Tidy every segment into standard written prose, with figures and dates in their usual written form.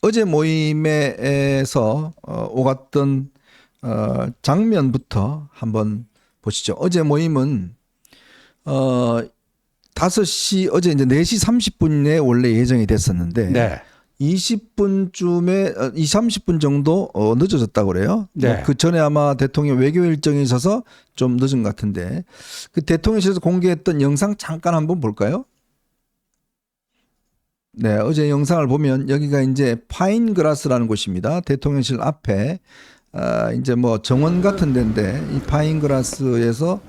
어제 모임에서 오갔던 장면부터 한번 보시죠. 어제 모임은 5시 어제 이제 4시 30분에 원래 예정이 됐었는데 네. 20분쯤에 30분 정도 늦어졌다고 그래요. 네. 그 전에 아마 대통령 외교 일정이 있어서 좀 늦은 것 같은데 그 대통령실에서 공개했던 영상 잠깐 한번 볼까요? 네, 어제 영상을 보면 여기가 이제 파인그라스라는 곳입니다. 대통령실 앞에 이제 뭐 정원 같은 데인데 이 파인그라스에서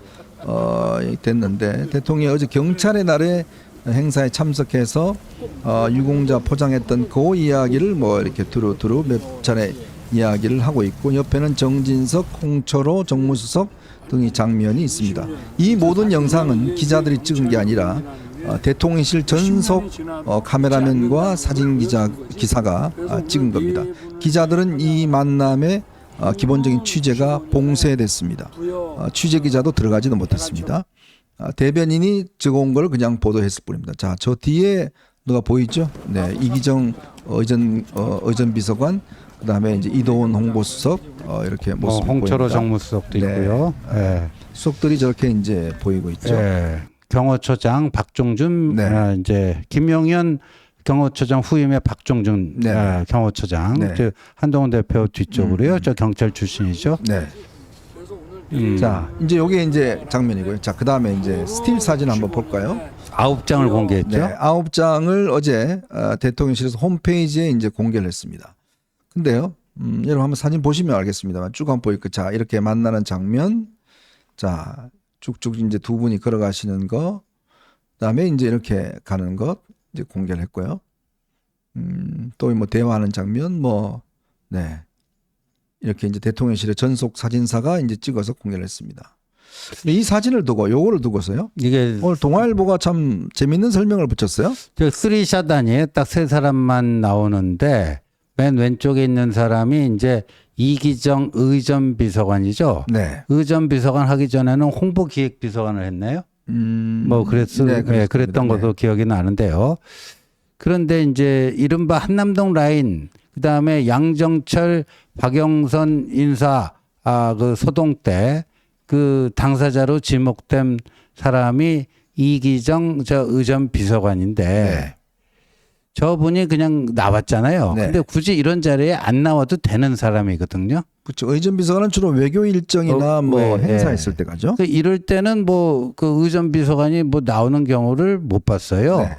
됐는데 대통령이 어제 경찰의 날에 행사에 참석해서 유공자 포장했던 그 이야기를 뭐 이렇게 두루두루 몇 차례 이야기를 하고 있고 옆에는 정진석, 홍철호 정무수석 등의 장면이 있습니다. 이 모든 영상은 기자들이 찍은 게 아니라 대통령실 전속 카메라맨과 사진 기사가 찍은 겁니다. 기자들은 이 만남의 기본적인 취재가 봉쇄됐습니다. 취재 기자도 들어가지도 못했습니다. 대변인이 적어온 걸 그냥 보도했을 뿐입니다. 자, 저 뒤에 누가 보이죠? 네, 이기정 의전 비서관, 그다음에 이제 이도원 홍보수석 이렇게 모습이 보입니다. 홍철호 정무수석도 있고요. 네. 수석들이 저렇게 이제 보이고 있죠. 네. 경호처장 박종준, 네. 이제 김용현 경호처장 후임의 박종준 네. 경호처장, 네. 저 한동훈 대표 뒤쪽으로요. 저 경찰 출신이죠. 네. 자, 이제 요게 이제 장면이고요. 자, 그다음에 이제 스틸 사진 한번 볼까요? 9장을 공개했죠. 네, 9장을 어제 대통령실에서 홈페이지에 이제 공개를 했습니다. 근데요, 여러분 한번 사진 보시면 알겠습니다만 쭉 한번 보이고, 자, 이렇게 만나는 장면, 자, 쭉쭉 이제 두 분이 걸어가시는 거, 그다음에 이제 이렇게 가는 것 이제 공개를 했고요. 또 뭐 대화하는 장면, 뭐, 네. 이렇게 이제 대통령실의 전속 사진사가 이제 찍어서 공개를 했습니다. 이 사진을 두고 요거를 두고서요. 이게 오늘 동아일보가 참 재밌는 설명을 붙였어요. 저 쓰리샷 아니에요. 딱 세 사람만 나오는데 맨 왼쪽에 있는 사람이 이제 이기정 의전 비서관이죠. 네. 의전 비서관 하기 전에는 홍보 기획 비서관을 했나요? 뭐 그랬던 것도 기억이 나는데요. 그런데 이제 이른바 한남동 라인, 그다음에 양정철, 박영선 인사 그 소동 때 그 당사자로 지목된 사람이 이기정 저 의전 비서관인데 네. 저분이 그냥 나왔잖아요. 네. 근데 굳이 이런 자리에 안 나와도 되는 사람이거든요. 그렇죠. 의전 비서관은 주로 외교 일정이나 뭐 행사 있을 때 가죠. 이럴 때는 뭐 그 의전 비서관이 뭐 나오는 경우를 못 봤어요. 네.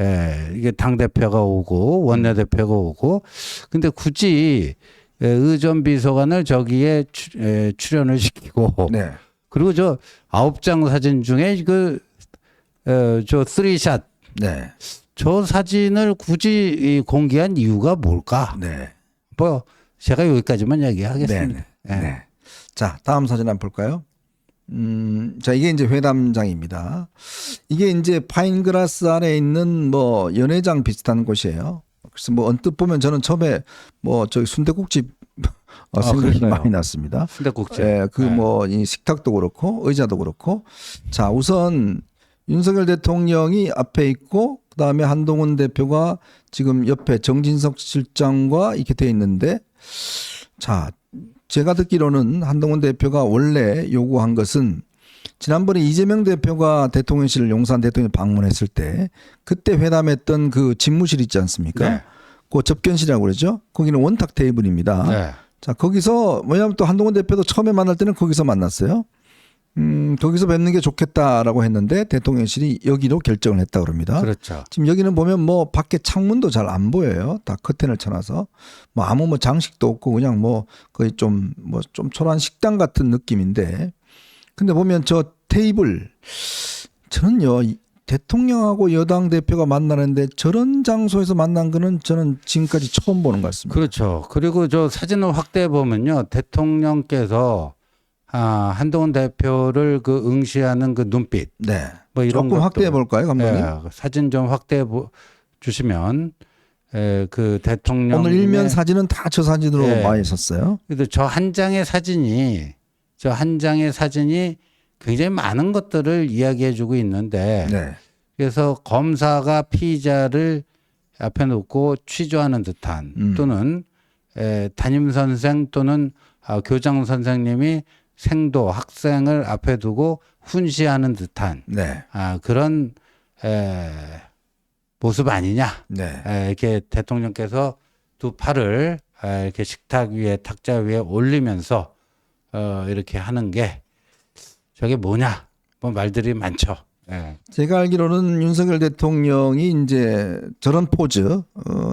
예, 이게 당 대표가 오고 원내 대표가 오고, 근데 굳이 의전 비서관을 저기에 출연을 시키고, 네. 그리고 저 9장 사진 중에 저 3샷, 네. 저 사진을 굳이 공개한 이유가 뭘까? 네. 뭐 제가 여기까지만 이야기하겠습니다. 네. 네. 자, 다음 사진 한번 볼까요? 자, 이게 이제 회담장입니다. 이게 이제 파인그라스 안에 있는 뭐 연회장 비슷한 곳이에요. 그래서 뭐 언뜻 보면 저는 처음에 뭐 저기 순댓국집 생각이 많이 났습니다. 순댓국집. 그 뭐 이 식탁도 그렇고 의자도 그렇고. 자, 우선 윤석열 대통령이 앞에 있고 그다음에 한동훈 대표가 지금 옆에 정진석 실장과 이렇게 돼 있는데, 자, 제가 듣기로는 한동훈 대표가 원래 요구한 것은 지난번에 이재명 대표가 대통령실을 용산 대통령 방문했을 때 그때 회담했던 그 집무실 있지 않습니까? 네. 그 접견실이라고 그러죠. 거기는 원탁 테이블입니다. 네. 자, 거기서 왜냐하면 또 한동훈 대표도 처음에 만날 때는 거기서 만났어요. 거기서 뵙는 게 좋겠다라고 했는데 대통령실이 여기로 결정을 했다 그럽니다. 그렇죠. 지금 여기는 보면 뭐 밖에 창문도 잘 안 보여요. 다 커튼을 쳐놔서 뭐 아무 뭐 장식도 없고 그냥 뭐 거의 좀 초라한 식당 같은 느낌인데, 근데 보면 저 테이블, 저는요 대통령하고 여당 대표가 만나는데 저런 장소에서 만난 거는 저는 지금까지 처음 보는 것 같습니다. 그렇죠. 그리고 저 사진을 확대해 보면요, 대통령께서 한동훈 대표를 그 응시하는 그 눈빛, 네. 뭐 이런 조금 확대해 볼까요, 감독님? 사진 좀 확대해 주시면, 그 대통령 오늘 일면 사진은 다 저 사진으로 많이 썼어요. 그래도 저 한 장의 사진이 굉장히 많은 것들을 이야기해주고 있는데, 네. 그래서 검사가 피의자를 앞에 놓고 취조하는 듯한 또는 담임 선생 또는 교장 선생님이 생도 학생을 앞에 두고 훈시하는 듯한 네. 그런 모습 아니냐. 네. 이렇게 대통령께서 두 팔을 이렇게 식탁 위에 탁자 위에 올리면서 이렇게 하는 게 저게 뭐냐. 뭐 말들이 많죠. 예. 제가 알기로는 윤석열 대통령이 이제 저런 포즈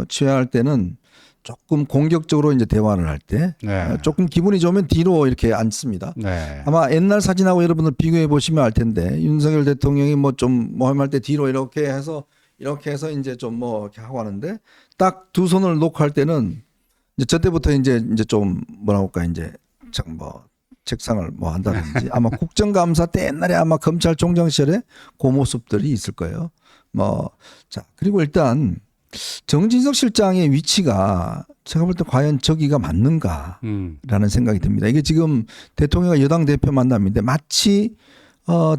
취할 때는 조금 공격적으로 이제 대화를 할 때 네. 조금 기분이 좋으면 뒤로 이렇게 앉습니다. 네. 아마 옛날 사진하고 여러분들 비교해 보시면 알 텐데 윤석열 대통령이 뭐 좀 모임할 때 뒤로 이렇게 해서 이제 좀 뭐 이렇게 하고 하는데 딱 두 손을 놓고 할 때는 이제 저 때부터 이제 좀 뭐라고 할까 이제 참 뭐 책상을 뭐 한다든지 아마 국정감사 때 옛날에 아마 검찰총장 시절에 그 모습들이 있을 거예요. 뭐 자 그리고 일단 정진석 실장의 위치가 제가 볼 때 과연 저기가 맞는가라는 생각이 듭니다. 이게 지금 대통령과 여당 대표 만남인데 마치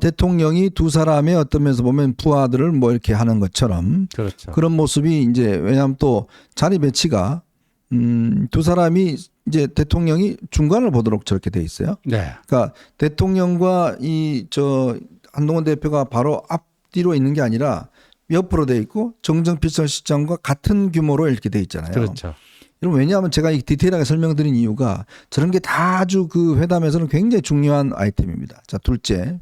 대통령이 두 사람의 어떤 면에서 보면 부하들을 뭐 이렇게 하는 것처럼 그렇죠. 그런 모습이 이제 왜냐하면 또 자리 배치가 두 사람이 이제 대통령이 중간을 보도록 저렇게 돼 있어요. 네. 그러니까 대통령과 이 한동훈 대표가 바로 앞뒤로 있는 게 아니라 옆으로 돼 있고 정정 비서실장과 같은 규모로 이렇게 돼 있잖아요. 그렇죠. 여러분 왜냐하면 제가 이 디테일하게 설명드린 이유가 저런 게 다 아주 그 회담에서는 굉장히 중요한 아이템입니다. 자 둘째,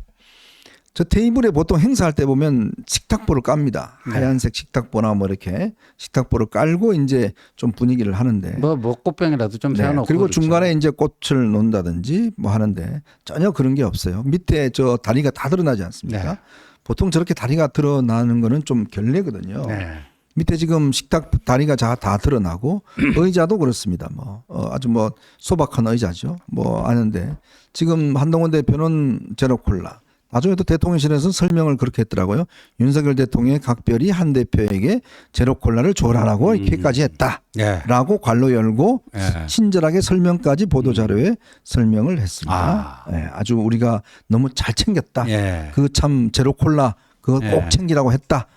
저 테이블에 보통 행사할 때 보면 식탁보를 깝니다. 네. 하얀색 식탁보나 뭐 이렇게 식탁보를 깔고 이제 좀 분위기를 하는데 뭐 꽃병이라도 좀 네. 세워놓고 그리고 그렇죠. 중간에 이제 꽃을 놓는다든지 뭐 하는데 전혀 그런 게 없어요. 밑에 저 다리가 다 드러나지 않습니까? 네. 보통 저렇게 다리가 드러나는 거는 좀 결례거든요. 네. 밑에 지금 식탁 다리가 다 드러나고 의자도 그렇습니다. 뭐 아주 뭐 소박한 의자죠. 뭐 아는데 지금 한동훈 대표는 제로 콜라. 나중에 또 대통령실에서 설명을 그렇게 했더라고요. 윤석열 대통령이 각별히 한 대표에게 제로 콜라를 줘라라고 이렇게까지 했다라고 관로 열고 네. 친절하게 설명까지 보도자료에 설명을 했습니다. 네, 아주 우리가 너무 잘 챙겼다. 예. 그 참 제로 콜라 그거 꼭 예. 챙기라고 했다.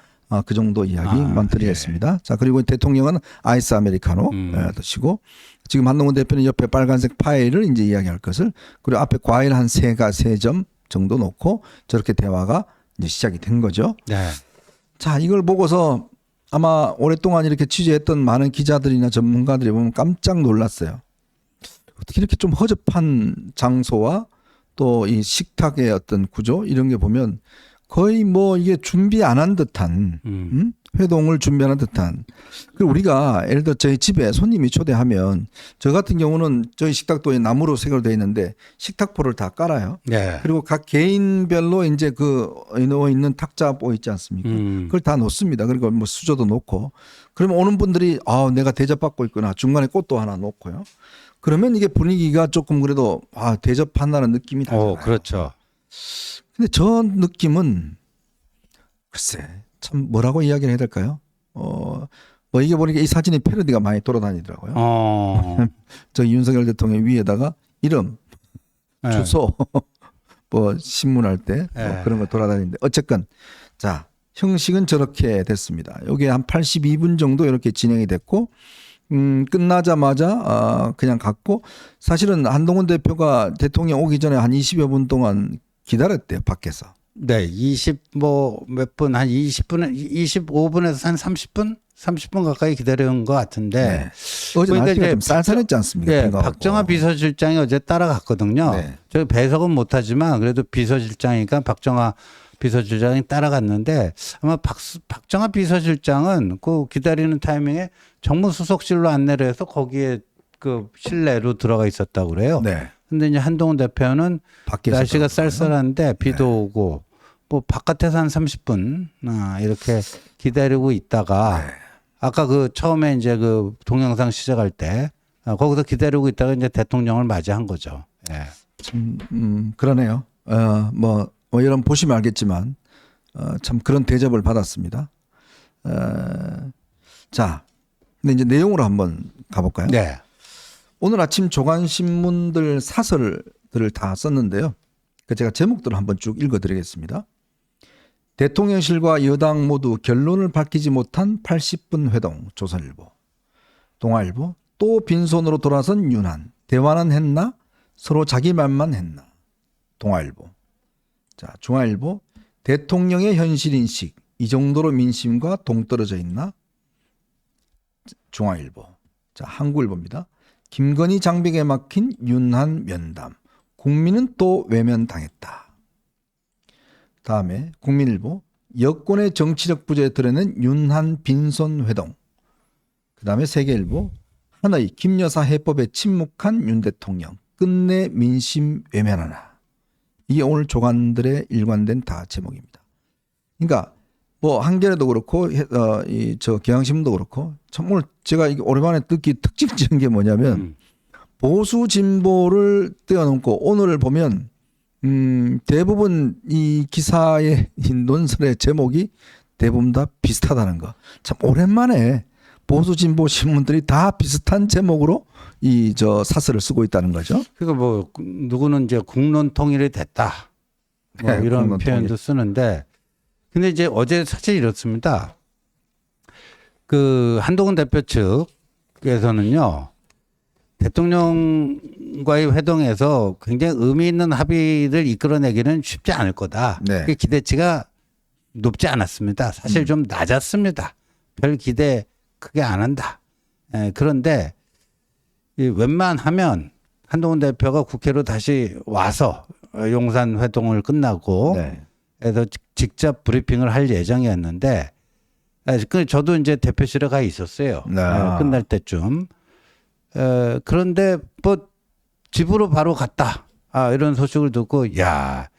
그 정도 이야기만 드리겠습니다. 자 그리고 대통령은 아이스 아메리카노 드시고 지금 한동훈 대표는 옆에 빨간색 파일을 이제 이야기할 것을 그리고 앞에 과일 한 세 점 정도 놓고 저렇게 대화가 이제 시작이 된 거죠. 네. 자 이걸 보고서 아마 오랫동안 이렇게 취재했던 많은 기자들이나 전문가들이 보면 깜짝 놀랐어요. 어떻게 이렇게 좀 허접한 장소와 또 이 식탁의 어떤 구조 이런 게 보면 거의 뭐 이게 준비 안 한 듯한 회동을 준비하는 듯한. 그리고 우리가 예를 들어 저희 집에 손님이 초대하면 저 같은 경우는 저희 식탁도 나무로 색으로 되어 있는데 식탁포를 다 깔아요. 네. 그리고 각 개인별로 이제 그 놓어 있는 탁자보 있지 않습니까? 그걸 다 놓습니다. 그리고 뭐 수저도 놓고 그러면 오는 분들이 내가 대접받고 있구나. 중간에 꽃도 하나 놓고요. 그러면 이게 분위기가 조금 그래도 대접한다는 느낌이 나잖아요. 그렇죠. 근데 저 느낌은 글쎄 참 뭐라고 이야기를 해야 될까요? 뭐 이게 보니까 이 사진이 패러디가 많이 돌아다니더라고요. 저 윤석열 대통령 위에다가 이름, 네. 주소, 뭐 신문할 때 네. 그런 거 돌아다니는데 어쨌건 자 형식은 저렇게 됐습니다. 여기에 한 82분 정도 이렇게 진행이 됐고 끝나자마자 그냥 갔고 사실은 한동훈 대표가 대통령 오기 전에 한 20여 분 동안 기다렸대요 밖에서. 네, 몇 분, 한 25분에서 한 30분 가까이 기다린 것 같은데. 네. 어제 그러니까 날씨가 이제 좀 쌀쌀했지 않습니까? 네, 비가 오고. 박정화 비서실장이 어제 따라갔거든요. 네. 저 배석은 못하지만 그래도 비서실장이니까 박정화 비서실장이 따라갔는데 아마 박정화 비서실장은 그 기다리는 타이밍에 정무수석실로 안내를 해서 거기에 그 실내로 들어가 있었다고 그래요. 네. 근데 이제 한동훈 대표는 날씨가 쌀쌀한데 비도 오고 뭐 바깥에서 한 30분 이렇게 기다리고 있다가 아까 그 처음에 이제 그 동영상 시작할 때 거기서 기다리고 있다가 이제 대통령을 맞이한 거죠. 예. 그러네요. 뭐 여러분 보시면 알겠지만 참 그런 대접을 받았습니다. 자, 근데 이제 내용으로 한번 가볼까요? 네. 오늘 아침 조간신문들 사설들을 다 썼는데요. 제가 제목들을 한번 쭉 읽어드리겠습니다. 대통령실과 여당 모두 결론을 밝히지 못한 80분 회동. 조선일보. 동아일보. 또 빈손으로 돌아선 윤한. 대화는 했나? 서로 자기 말만 했나? 동아일보. 자, 중앙일보. 대통령의 현실인식. 이 정도로 민심과 동떨어져 있나? 중앙일보. 자, 한국일보입니다. 김건희 장벽에 막힌 윤한 면담. 국민은 또 외면당했다. 다음에 국민일보. 여권의 정치력 부재에 드러낸 윤한 빈손 회동. 그 다음에 세계일보. 하나의 김여사 해법에 침묵한 윤 대통령. 끝내 민심 외면하나. 이게 오늘 조간들의 일관된 다 제목입니다. 그러니까 뭐 한겨레도 그렇고 저 경향신문도 그렇고 참 오늘 제가 이게 오랜만에 듣기 특징적인 게 뭐냐면 보수 진보를 떼어놓고 오늘을 보면 대부분 이 기사의 이 논설의 제목이 대부분 다 비슷하다는 거. 참 오랜만에 보수 진보 신문들이 다 비슷한 제목으로 이 저 사설을 쓰고 있다는 거죠. 그러니까 뭐 누구는 이제 국론 통일이 됐다. 뭐 네, 이런 국론 표현도 통일. 쓰는데 근데 이제 어제 사실 이렇습니다. 그 한동훈 대표 측에서는요. 대통령과의 회동에서 굉장히 의미 있는 합의를 이끌어내기는 쉽지 않을 거다. 네. 그 기대치가 높지 않았습니다. 사실 좀 낮았습니다. 별 기대 크게 안 한다. 그런데 웬만하면 한동훈 대표가 국회로 다시 와서 용산 회동을 끝나고 네. 해서 직접 브리핑을 할 예정이었는데 저도 이제 대표실에 가 있었어요. 네. 끝날 때쯤. 그런데 뭐 집으로 바로 갔다. 이런 소식을 듣고 야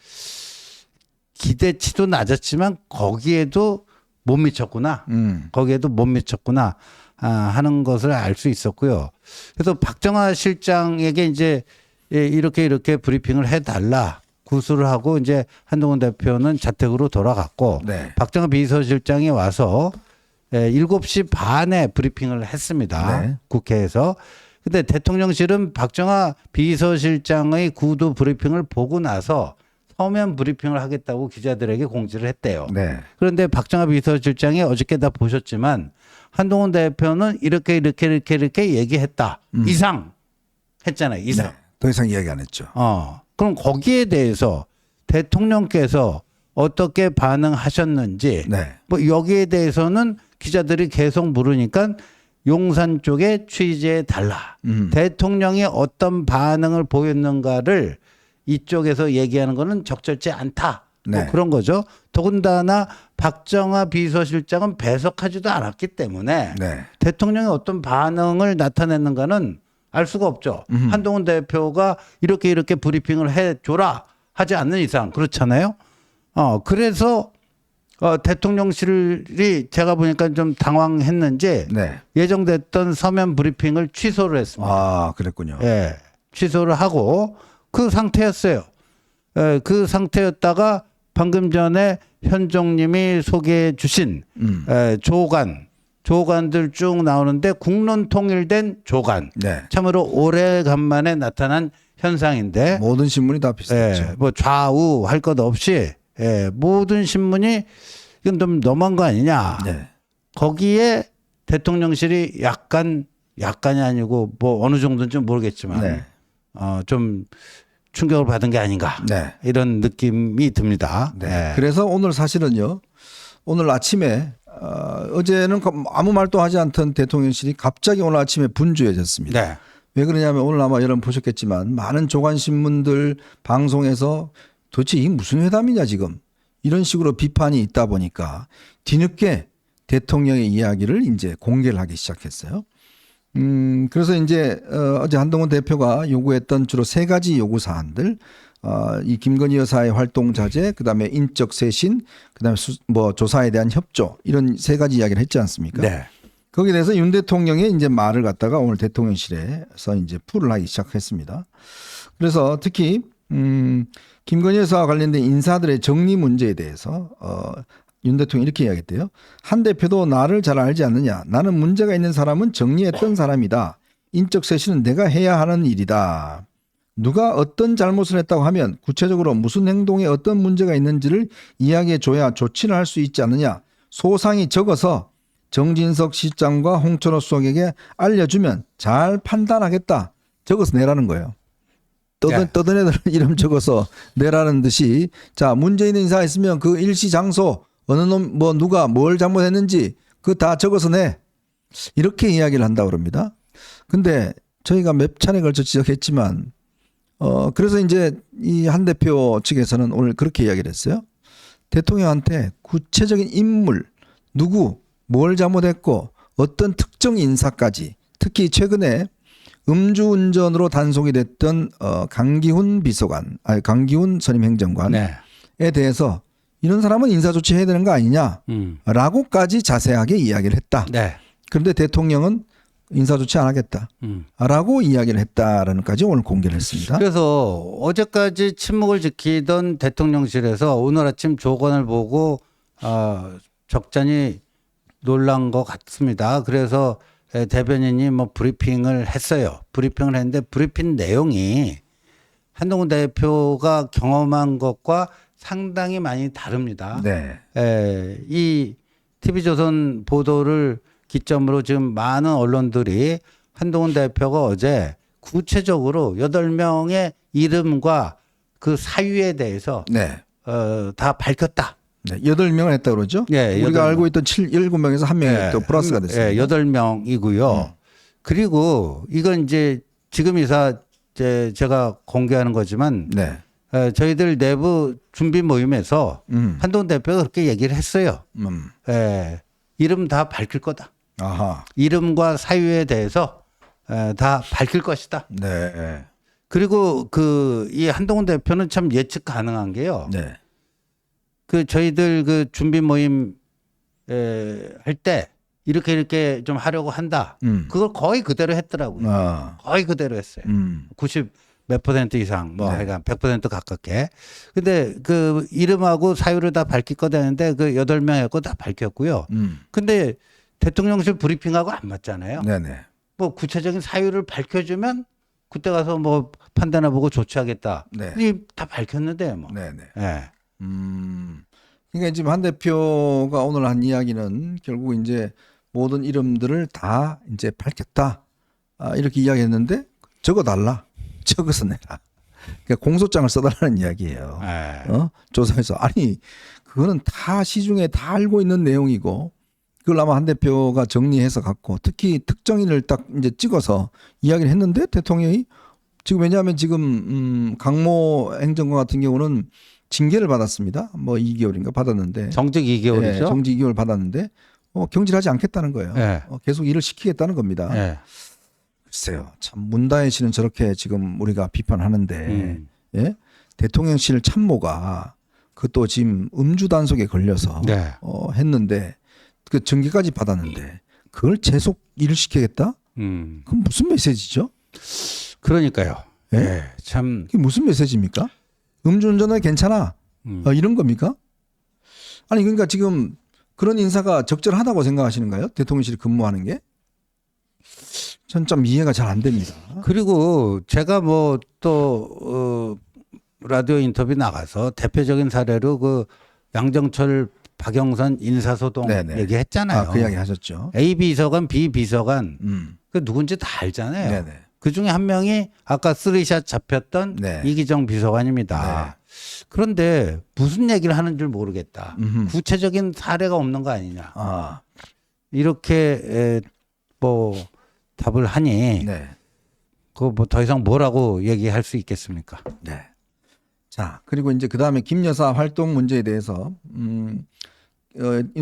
기대치도 낮았지만 거기에도 못 미쳤구나. 거기에도 못 미쳤구나 하는 것을 알 수 있었고요. 그래서 박정화 실장에게 이제 이렇게 브리핑을 해달라 구술을 하고 이제 한동훈 대표는 자택으로 돌아갔고 네. 박정화 비서실장이 와서 7시 반에 브리핑을 했습니다. 네. 국회에서. 근데 대통령실은 박정화 비서실장의 구두 브리핑을 보고 나서 서면 브리핑을 하겠다고 기자들에게 공지를 했대요. 네. 그런데 박정화 비서실장이 어저께 다 보셨지만 한동훈 대표는 이렇게 얘기했다. 이상 했잖아요. 이상. 네. 더 이상 이야기 안 했죠. 그럼 거기에 대해서 대통령께서 어떻게 반응하셨는지 네. 뭐 여기에 대해서는 기자들이 계속 물으니까 용산 쪽에 취재해 달라. 대통령이 어떤 반응을 보였는가를 이쪽에서 얘기하는 거는 적절치 않다. 뭐 네. 그런 거죠. 더군다나 박정화 비서실장은 배석하지도 않았기 때문에 네. 대통령이 어떤 반응을 나타냈는가는 알 수가 없죠. 한동훈 대표가 이렇게 브리핑을 해줘라 하지 않는 이상 그렇잖아요. 그래서 대통령실이 제가 보니까 좀 당황했는지 네. 예정됐던 서면 브리핑을 취소를 했습니다. 아, 그랬군요. 예, 취소를 하고 그 상태였어요. 그 상태였다가 방금 전에 현종님이 소개해 주신 조간들 쭉 나오는데 국론 통일된 조간. 네. 참으로 오래간만에 나타난 현상인데 모든 신문이 다 비슷했죠. 뭐 좌우 할 것 없이 모든 신문이 이건 좀 너무한 거 아니냐. 네. 거기에 대통령실이 약간이 아니고 뭐 어느 정도인지 모르겠지만 네. 좀 충격을 받은 게 아닌가. 네. 이런 느낌이 듭니다. 네. 그래서 오늘 사실은요. 오늘 아침에 어제는 아무 말도 하지 않던 대통령실이 갑자기 오늘 아침에 분주해졌습니다. 네. 왜 그러냐면 오늘 아마 여러분 보셨겠지만 많은 조간신문들 방송에서 도대체 이게 무슨 회담이냐 지금 이런 식으로 비판이 있다 보니까 뒤늦게 대통령의 이야기를 이제 공개를 하기 시작했어요. 그래서 이제 어제 한동훈 대표가 요구했던 주로 3가지 요구 사안들, 이 김건희 여사의 활동 자제, 그다음에 인적 쇄신, 그다음에 뭐 조사에 대한 협조 이런 3가지 이야기를 했지 않습니까? 네. 거기에 대해서 윤 대통령의 이제 말을 갖다가 오늘 대통령실에서 이제 풀을 하기 시작했습니다. 그래서 특히 김건희 여사와 관련된 인사들의 정리 문제에 대해서 윤 대통령이 이렇게 이야기했대요. 한 대표도 나를 잘 알지 않느냐. 나는 문제가 있는 사람은 정리했던 사람이다. 인적 쇄신은 내가 해야 하는 일이다. 누가 어떤 잘못을 했다고 하면 구체적으로 무슨 행동에 어떤 문제가 있는지를 이야기해 줘야 조치를 할 수 있지 않느냐. 소상히 적어서 정진석 실장과 홍천호 수석에게 알려주면 잘 판단하겠다. 적어서 내라는 거예요. 떠든 애들 이름 적어서 내라는 듯이, 자, 문제 있는 인사가 있으면 그 일시 장소 어느 놈 뭐 누가 뭘 잘못했는지 그거 다 적어서 내. 이렇게 이야기를 한다고 그럽니다. 근데 저희가 몇 차례 걸쳐 지적했지만 그래서 이제 이 한 대표 측에서는 오늘 그렇게 이야기를 했어요. 대통령한테 구체적인 인물, 누구, 뭘 잘못했고 어떤 특정 인사까지, 특히 최근에 음주운전으로 단속이 됐던 강기훈 강기훈 선임행정관에 대해서 이런 사람은 인사조치해야 되는 거 아니냐라고까지 자세하게 이야기를 했다. 그런데 대통령은 인사조치 안 하겠다라고 이야기를 했다라는까지 오늘 공개를 했습니다. 그래서 어제까지 침묵을 지키던 대통령실에서 오늘 아침 조건을 보고 적잖이 놀란 것 같습니다. 그래서 대변인이 뭐 브리핑을 했어요. 브리핑을 했는데 브리핑 내용이 한동훈 대표가 경험한 것과 상당히 많이 다릅니다. 이 TV조선 보도를 기점으로 지금 많은 언론들이 한동훈 대표가 어제 구체적으로 8명의 이름과 그 사유에 대해서 다 밝혔다. 8명을 했다고 그러죠? 우리가 알고 있던 7명에서 1명이 또 플러스가 됐습니다. 8명이고요. 그리고 이건 이제 지금 이사 제가 공개하는 거지만 저희들 내부 준비 모임에서 한동훈 대표가 그렇게 얘기를 했어요. 이름 다 밝힐 거다. 이름과 사유에 대해서 다 밝힐 것이다. 그리고 이 한동훈 대표는 참 예측 가능한 게요. 그 저희들 그 준비 모임 할 때 이렇게 좀 하려고 한다. 그걸 거의 그대로 했더라고요. 거의 그대로 했어요. 90 몇 % 이상, 뭐 하여간 100% 가깝게. 근데 그 이름하고 사유를 다 밝힐 거다 했는데 그 8명하고 다 밝혔고요. 근데 대통령실 브리핑하고 안 맞잖아요. 뭐 구체적인 사유를 밝혀주면 그때 가서 뭐 판단해보고 조치하겠다. 다 밝혔는데 뭐. 그러니까 지금 한 대표가 오늘 한 이야기는 결국 이제 모든 이름들을 다 이제 밝혔다. 이렇게 이야기했는데 적어달라. 적어서 내라. 그러니까 공소장을 써달라는 이야기예요. 조사해서. 아니, 그거는 다 시중에 다 알고 있는 내용이고 그걸 아마 한 대표가 정리해서 갖고 특히 특정인을 딱 이제 찍어서 이야기를 했는데 대통령이 지금 왜냐하면 지금 강모 행정관 같은 경우는 징계를 받았습니다. 뭐 2개월인가 받았는데 정직 2개월이죠. 정직 2개월 받았는데 경질하지 않겠다는 거예요. 계속 일을 시키겠다는 겁니다. 글쎄요. 참 문다혜 씨는 저렇게 지금 우리가 비판하는데 대통령실 참모가 그것도 지금 음주 단속에 걸려서 했는데 그 징계까지 받았는데 그걸 계속 일을 시키겠다? 그럼 무슨 메시지죠? 그러니까요. 참 그게 무슨 메시지입니까? 음주운전은 괜찮아. 이런 겁니까? 아니 그러니까 지금 그런 인사가 적절하다고 생각하시는가요? 대통령실이 근무하는 게? 전 좀 이해가 잘 안 됩니다. 그리고 제가 뭐 또 라디오 인터뷰 나가서 대표적인 사례로 그 양정철 박영선 인사소동 얘기했잖아요. 그 이야기 하셨죠. A 비서관, B 비서관 그 누군지 다 알잖아요. 그 중에 한 명이 아까 쓰리샷 잡혔던 이기정 비서관입니다. 그런데 무슨 얘기를 하는 줄 모르겠다. 구체적인 사례가 없는 거 아니냐. 이렇게 뭐 답을 하니 그 뭐 더 이상 뭐라고 얘기할 수 있겠습니까? 자, 그리고 이제 그 다음에 김 여사 활동 문제에 대해서 윤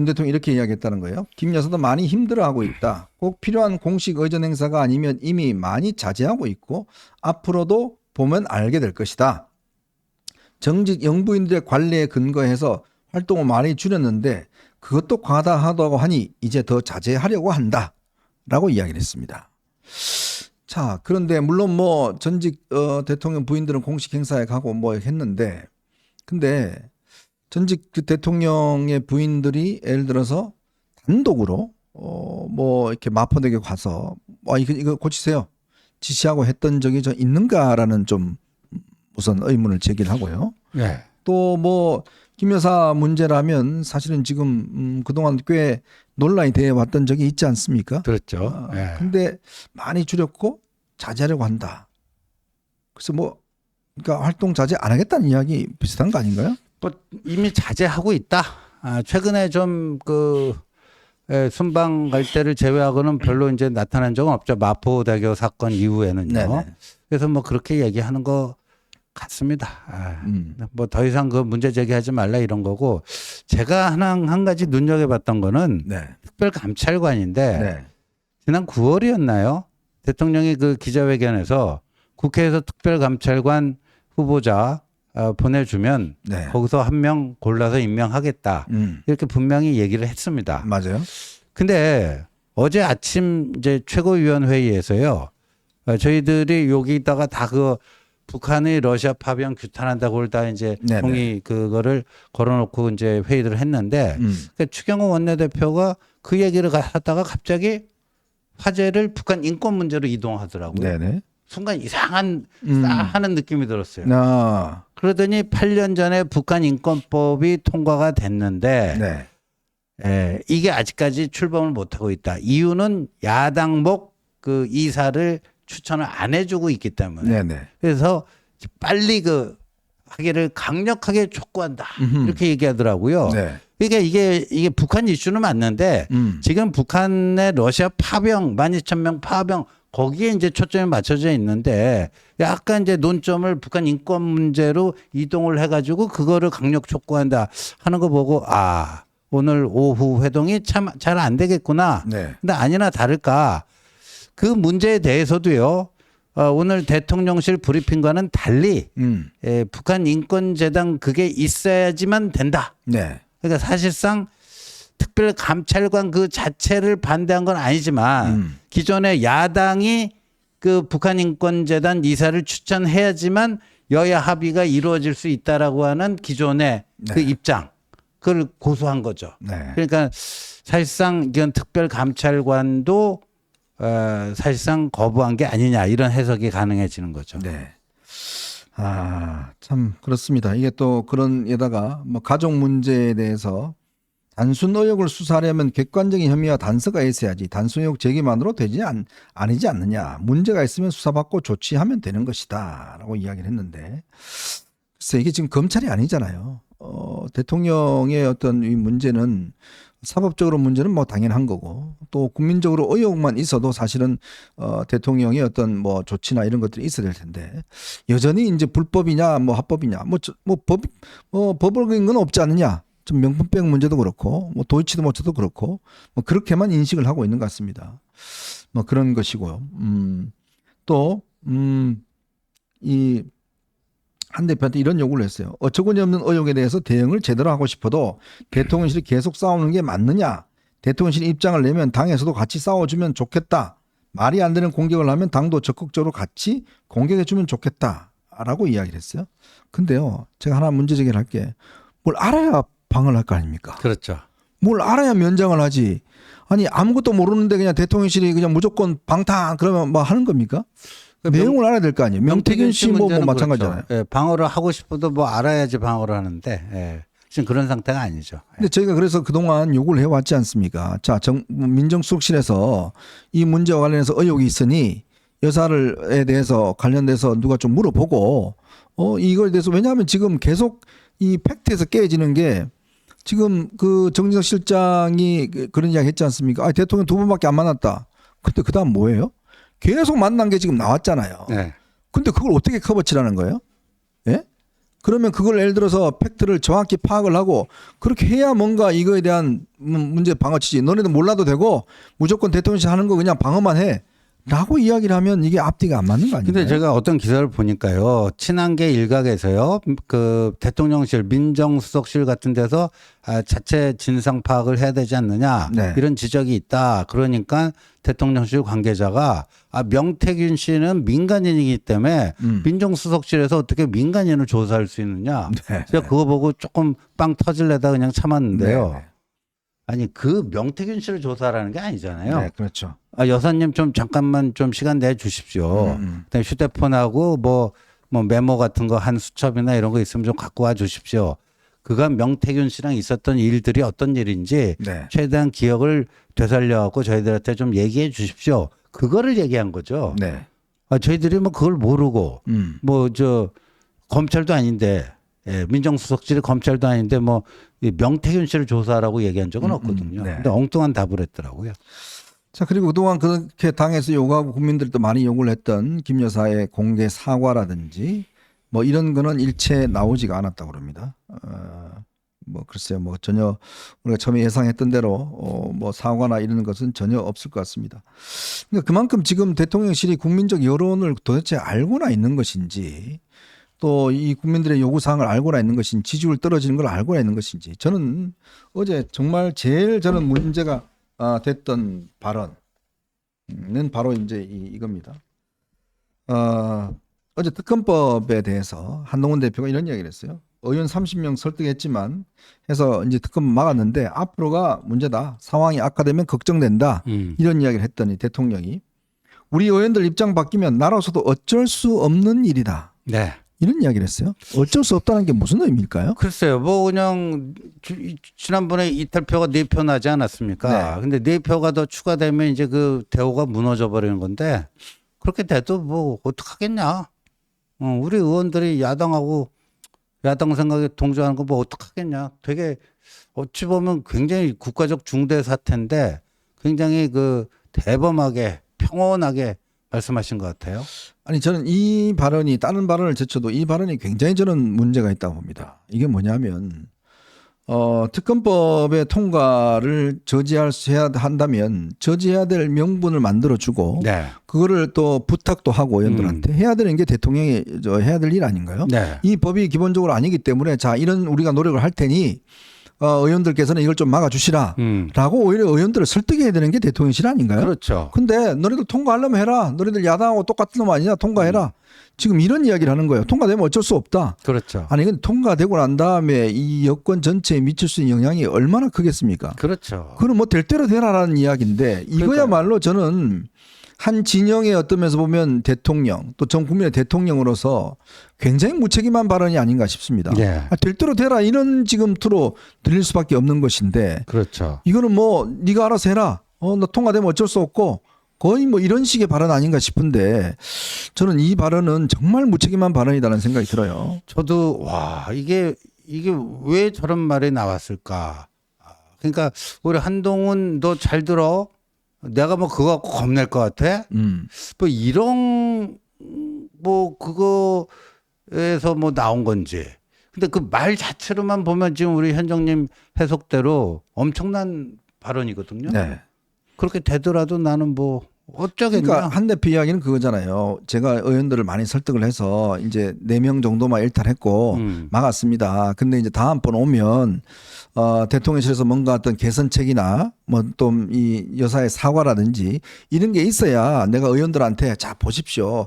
대통령이 이렇게 이야기했다는 거예요. 김 여사도 많이 힘들어하고 있다. 꼭 필요한 공식 의전 행사가 아니면 이미 많이 자제하고 있고 앞으로도 보면 알게 될 것이다. 정직 영부인들의 관리에 근거해서 활동을 많이 줄였는데 그것도 과다하다고 하니 이제 더 자제하려고 한다. 라고 이야기를 했습니다. 자, 그런데 물론 뭐 전직 대통령 부인들은 공식 행사에 가고 뭐 했는데 근데 전직 그 대통령의 부인들이 예를 들어서 단독으로 뭐 이렇게 마포대교 가서 이거 고치세요 지시하고 했던 적이 좀 있는가라는 좀 우선 의문을 제기하고요. 네. 또 뭐 김 여사 문제라면 사실은 지금 그동안 꽤 논란이 되어 왔던 적이 있지 않습니까? 그렇죠. 네. 근데 많이 줄였고 자제하려고 한다. 그래서 뭐 그러니까 활동 자제 안 하겠다는 이야기 비슷한 거 아닌가요? 뭐 이미 자제하고 있다. 최근에 좀 순방 갈 때를 제외하고는 별로 이제 나타난 적은 없죠. 마포대교 사건 이후에는요. 네네. 그래서 뭐 그렇게 얘기하는 거 같습니다. 뭐 더 이상 그 문제 제기하지 말라 이런 거고, 제가 한 가지 눈여겨봤던 거는 네. 특별감찰관인데 네. 지난 9월이었나요? 대통령이 그 기자회견에서 국회에서 특별감찰관 후보자 보내주면 네. 거기서 한 명 골라서 임명하겠다. 이렇게 분명히 얘기를 했습니다. 맞아요. 근데 어제 아침 이제 최고위원회의에서요, 저희들이 여기다가 다 북한의 러시아 파병 규탄한다고 다 이제 네네. 동의 그거를 걸어놓고 이제 회의를 했는데, 그러니까 추경호 원내대표가 그 얘기를 하다가 갑자기 화제를 북한 인권 문제로 이동하더라고요. 네네. 순간 이상한 싸하는 느낌이 들었어요. 그러더니 8년 전에 북한 인권법이 통과가 됐는데 네. 이게 아직까지 출범을 못하고 있다. 이유는 야당목 그 이사를 추천을 안 해주고 있기 때문에. 네네. 그래서 빨리 하기를 강력하게 촉구한다. 이렇게 얘기하더라고요. 네. 그러니까 이게 북한 이슈는 맞는데 지금 북한의 러시아 파병 12,000명 파병 거기에 이제 초점이 맞춰져 있는데 약간 이제 논점을 북한 인권 문제로 이동을 해가지고 그거를 강력 촉구한다 하는 거 보고 오늘 오후 회동이 참 잘 안 되겠구나. 네. 근데 아니나 다를까 그 문제에 대해서도요. 오늘 대통령실 브리핑과는 달리 북한 인권재단 그게 있어야지만 된다. 네. 그러니까 사실상 특별감찰관 그 자체를 반대한 건 아니지만 기존의 야당이 그 북한인권재단 이사를 추천해야지만 여야 합의가 이루어질 수 있다라고 하는 기존의 그 입장 그걸 고수한 거죠. 네. 그러니까 사실상 이건 특별감찰관도 사실상 거부한 게 아니냐 이런 해석이 가능해지는 거죠. 네. 참 그렇습니다. 이게 또 그런 에다가 뭐 가족 문제에 대해서 단순 의혹을 수사하려면 객관적인 혐의와 단서가 있어야지 단순 의혹 제기만으로 아니지 않느냐. 문제가 있으면 수사받고 조치하면 되는 것이다 라고 이야기를 했는데 글쎄 이게 지금 검찰이 아니잖아요. 대통령의 어떤 이 문제는 사법적으로 문제는 뭐 당연한 거고 또 국민적으로 의혹만 있어도 사실은 대통령의 어떤 뭐 조치나 이런 것들이 있어야 될 텐데 여전히 이제 불법이냐 뭐 합법이냐 법적인 건 없지 않느냐. 좀 명품백 문제도 그렇고 뭐 도이치모터도 그렇고 뭐 그렇게만 인식을 하고 있는 것 같습니다. 뭐 그런 것이고요. 또 이 한 대표한테 이런 요구를 했어요. 어처구니 없는 의혹에 대해서 대응을 제대로 하고 싶어도 대통령실이 계속 싸우는 게 맞느냐. 대통령실이 입장을 내면 당에서도 같이 싸워주면 좋겠다. 말이 안 되는 공격을 하면 당도 적극적으로 같이 공격해주면 좋겠다라고 이야기를 했어요. 근데요. 제가 하나 문제 제기를 할게. 뭘 알아야 방을 할 거 아닙니까? 그렇죠. 뭘 알아야 면장을 하지. 아니 아무것도 모르는데 그냥 대통령실이 그냥 무조건 방탄 그러면 뭐 하는 겁니까? 내용을 알아야 될 거 아니에요. 명태균 씨 뭐 마찬가지잖아요. 그렇죠. 예, 방어를 하고 싶어도 뭐 알아야지 방어를 하는데 지금 그런 상태가 아니죠. 근데 저희가 그래서 그동안 요구를 해왔지 않습니까? 자, 민정수석실에서 이 문제와 관련해서 의혹이 있으니 여사에 대해서 관련돼서 누가 좀 물어보고 이거에 대해서 왜냐하면 지금 계속 이 팩트에서 깨지는 게 지금 그 정진석 실장이 그런 이야기 했지 않습니까? 대통령 2번밖에 안 만났다. 근데 그 다음 뭐예요? 계속 만난 게 지금 나왔잖아요. 네. 근데 그걸 어떻게 커버치라는 거예요? 예? 그러면 그걸 예를 들어서 팩트를 정확히 파악을 하고 그렇게 해야 뭔가 이거에 대한 문제 방어치지. 너네도 몰라도 되고 무조건 대통령실 하는 거 그냥 방어만 해. 라고 이야기를 하면 이게 앞뒤가 안 맞는 거 아닌가요? 근데 제가 어떤 기사를 보니까요. 친한계 일각에서요. 그 대통령실 민정수석실 같은 데서 자체 진상 파악을 해야 되지 않느냐. 네. 이런 지적이 있다. 그러니까 대통령실 관계자가 명태균 씨는 민간인이기 때문에 민정수석실에서 어떻게 민간인을 조사할 수 있느냐. 네. 제가 그거 보고 조금 빵 터질래다 그냥 참았는데요. 네. 아니 그 명태균 씨를 조사하라는 게 아니잖아요. 네, 그렇죠. 여사님 좀 잠깐만 좀 시간 내 주십시오. 그다음에 휴대폰하고 뭐 뭐 메모 같은 거 한 수첩이나 이런 거 있으면 좀 갖고 와 주십시오. 그간 명태균 씨랑 있었던 일들이 어떤 일인지 네. 최대한 기억을 되살려갖고 저희들한테 좀 얘기해 주십시오. 그거를 얘기한 거죠. 네. 저희들이 뭐 그걸 모르고 뭐 저 검찰도 아닌데 민정수석실이 검찰도 아닌데 뭐 이 명태균 씨를 조사하라고 얘기한 적은 없거든요. 네. 근데 엉뚱한 답을 했더라고요. 자, 그리고 그동안 그렇게 당에서 요구하고 국민들도 많이 요구를 했던 김 여사의 공개 사과라든지 뭐 이런 거는 일체 나오지가 않았다고 그럽니다. 뭐 글쎄요, 뭐 전혀 우리가 처음에 예상했던 대로 뭐 사과나 이런 것은 전혀 없을 것 같습니다. 그러니까 그만큼 지금 대통령실이 국민적 여론을 도대체 알고나 있는 것인지 또 이 국민들의 요구사항을 알고나 있는 것인지 지지율 떨어지는 걸 알고나 있는 것인지 저는 어제 정말 제일 저는 문제가 됐던 발언은 바로 이제 이겁니다. 어제 특검법에 대해서 한동훈 대표가 이런 이야기를 했어요. 의원 30명 설득했지만 해서 이제 특검 막았는데 앞으로가 문제다. 상황이 악화되면 걱정된다. 이런 이야기를 했더니 대통령이 우리 의원들 입장 바뀌면 나라로서도 어쩔 수 없는 일이다. 네. 이런 이야기를 했어요. 어쩔 수 없다는 게 무슨 의미일까요? 글쎄요. 뭐 그냥 지난번에 이탈표가 4표 나지 않았습니까? 네. 근데 4표가 더 추가되면 이제 그 대우가 무너져 버리는 건데 그렇게 돼도 뭐 어떡하겠냐. 우리 의원들이 야당하고 야당 생각에 동조하는 거 뭐 어떡하겠냐. 되게 어찌 보면 굉장히 국가적 중대 사태인데 굉장히 그 대범하게 평온하게 말씀하신 것 같아요. 아니 저는 이 발언이 다른 발언을 제쳐도 이 발언이 굉장히 저는 문제가 있다고 봅니다. 이게 뭐냐면 특검법의 통과를 저지해야 한다면 저지해야 될 명분을 만들어주고 네. 그거를 또 부탁도 하고 의원들한테 해야 되는 게 대통령이 해야 될 일 아닌가요? 네. 이 법이 기본적으로 아니기 때문에 자 이런 우리가 노력을 할 테니 의원들께서는 이걸 좀 막아주시라 라고 오히려 의원들을 설득해야 되는 게 대통령실 아닌가요? 그렇죠. 근데 너희들 통과하려면 해라. 너희들 야당하고 똑같은 놈 아니냐 통과해라. 지금 이런 이야기를 하는 거예요. 통과되면 어쩔 수 없다. 그렇죠. 아니 근데 통과되고 난 다음에 이 여권 전체에 미칠 수 있는 영향이 얼마나 크겠습니까? 그렇죠. 그럼 뭐 될 대로 되라라는 이야기인데 이거야말로 저는 한 진영의 어떤 면에서 보면 대통령 또 전 국민의 대통령으로서 굉장히 무책임한 발언이 아닌가 싶습니다. 네. 될 대로 되라 이런 지금 투로 들릴 수밖에 없는 것인데 그렇죠. 이거는 뭐 네가 알아서 해라. 너 통과되면 어쩔 수 없고 거의 뭐 이런 식의 발언 아닌가 싶은데 저는 이 발언은 정말 무책임한 발언이라는 생각이 들어요. 저도 와 이게 왜 저런 말이 나왔을까. 그러니까 우리 한동훈 너 잘 들어. 내가 뭐 그거 갖고 겁낼 것 같아? 뭐 이런 뭐 그거에서 뭐 나온 건지. 근데 그 말 자체로만 보면 지금 우리 현정님 해석대로 엄청난 발언이거든요. 네. 그렇게 되더라도 나는 뭐 어쩌겠냐. 그러니까 한 대표 이야기는 그거잖아요. 제가 의원들을 많이 설득을 해서 이제 4명 정도만 일탈했고 막았습니다. 근데 이제 다음번 오면 대통령실에서 뭔가 어떤 개선책이나 뭐 또 이 여사의 사과라든지 이런 게 있어야 내가 의원들한테 자 보십시오.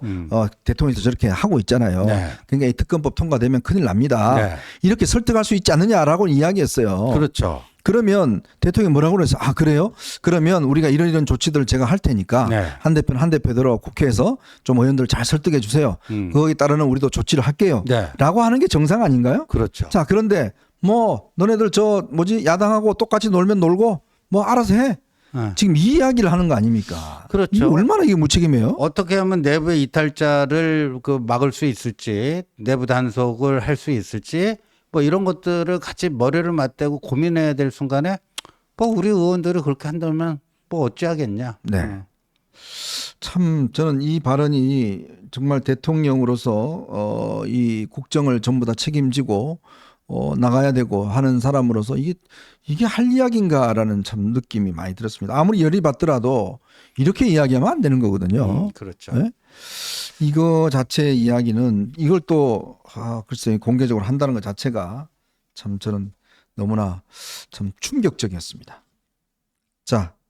대통령이 저렇게 하고 있잖아요. 네. 그러니까 이 특검법 통과되면 큰일 납니다. 네. 이렇게 설득할 수 있지 않느냐라고 이야기했어요. 그렇죠. 그러면 대통령이 뭐라고 그래서 그래요? 그러면 우리가 이런 조치들을 제가 할 테니까 네. 한 대표대로 국회에서 좀 의원들 잘 설득해 주세요. 거기에 따르는 우리도 조치를 할게요. 네. 라고 하는 게 정상 아닌가요? 그렇죠. 자, 그런데 뭐 너네들 야당하고 똑같이 놀면 놀고 뭐 알아서 해. 네. 지금 이 이야기를 하는 거 아닙니까? 그렇죠. 이게 얼마나 이게 무책임해요? 어떻게 하면 내부의 이탈자를 막을 수 있을지, 내부 단속을 할 수 있을지, 뭐 이런 것들을 같이 머리를 맞대고 고민해야 될 순간에 뭐 우리 의원들이 그렇게 한다면 뭐 어찌하겠냐. 네. 참 저는 이 발언이 정말 대통령으로서 이 국정을 전부 다 책임지고 나가야 되고 하는 사람으로서 이게 할 이야기인가라는 참 느낌이 많이 들었습니다. 아무리 열이 받더라도 이렇게 이야기하면 안 되는 거거든요. 그렇죠. 네? 이거 자체의 이야기는 이걸 또 글쎄 공개적으로 한다는 것 자체가 참 저는 너무나 참 충격적이었습니다. 자,